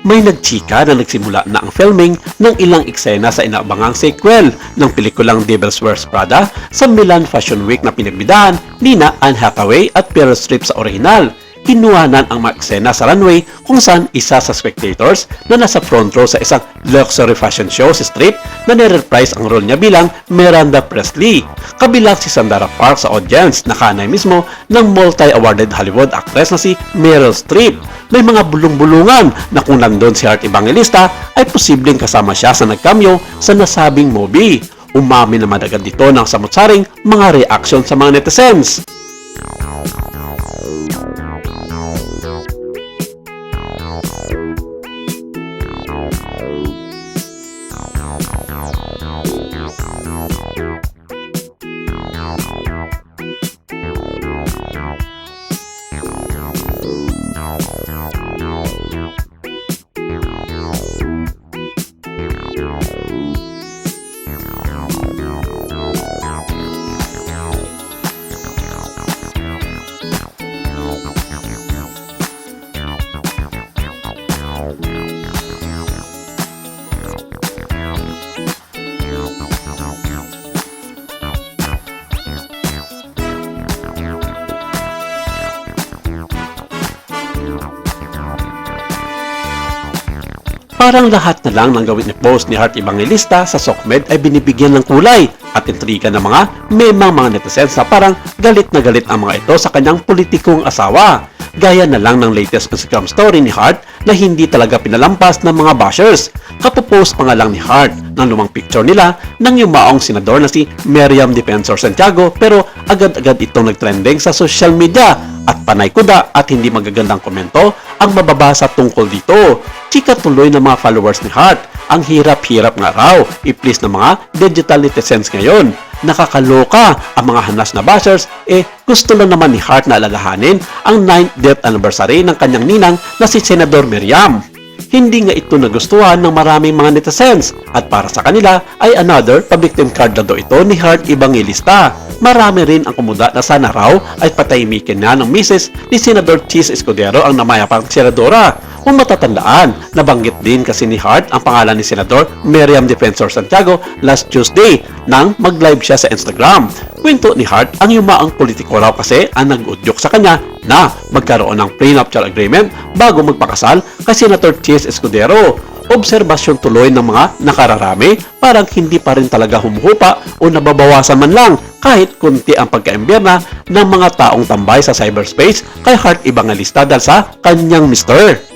may nagchika na nagsimula na ang filming ng ilang eksena sa inaabangang sequel ng pelikulang Devil Wears Prada sa Milan Fashion Week na pinagbidahan ni Anne Hathaway at Meryl Streep sa orihinal. Kinuhanan ang mga eksena sa runway kung saan isa sa spectators na nasa front row sa isang luxury fashion show si Streep na nire-reprise ang role niya bilang Miranda Presley. Kabilang si Sandra Park sa audience na kanay mismo ng multi-awarded Hollywood actress na si Meryl Streep. May mga bulong-bulungan na kung nandun si Heart Evangelista ay posibleng kasama siya sa nag-cameo sa nasabing movie. Umami naman agad dito ng samut-saring mga reaction sa mga netizens. Parang lahat na lang ng gawin ni post ni Heart Evangelista sa SOCMED ay binibigyan ng kulay at intriga ng mga memang mga netizens na parang galit na galit ang mga ito sa kanyang politikong asawa. Gaya na lang ng latest Instagram story ni Heart na hindi talaga pinalampas ng mga bashers. Kapopost pa nga lang ni Heart ng lumang picture nila ng yumaong senador na si Miriam Defensor Santiago pero agad-agad itong nagtrending sa social media at panay kuda at hindi magagandang komento ang mababasa tungkol dito. Chika tuloy ng mga followers ni Heart. Ang hirap-hirap nga raw i-please ng mga digital netizens ngayon. Nakakaloka ang mga hanas na bashers gusto lang naman ni Heart na alalahanin ang 9th death anniversary ng kanyang ninang na si Senador Miriam. Hindi nga ito nagustuhan ng maraming mga netizens at para sa kanila ay another pa-victim card na daw ito ni Heart Evangelista. Marami rin ang kumuda na sana raw ay patahimikin na ng misis ni Senador Chis Escudero ang namayapang senadora. Kung matatandaan, nabanggit din kasi ni Heart ang pangalan ni Senador Miriam Defensor Santiago last Tuesday nang mag-live siya sa Instagram. Kwento ni Heart, ang yumaang politiko raw kasi ang nag-udyok sa kanya na magkaroon ng prenuptial agreement bago magpakasal kay Senator Chis Escudero. Obserbasyon tuloy ng mga nakararami, parang hindi pa rin talaga humuhupa o nababawasan man lang kahit kunti ang pagkaimbyerna ng mga taong tambay sa cyberspace kay Heart Evangelista dahil sa kanyang mister.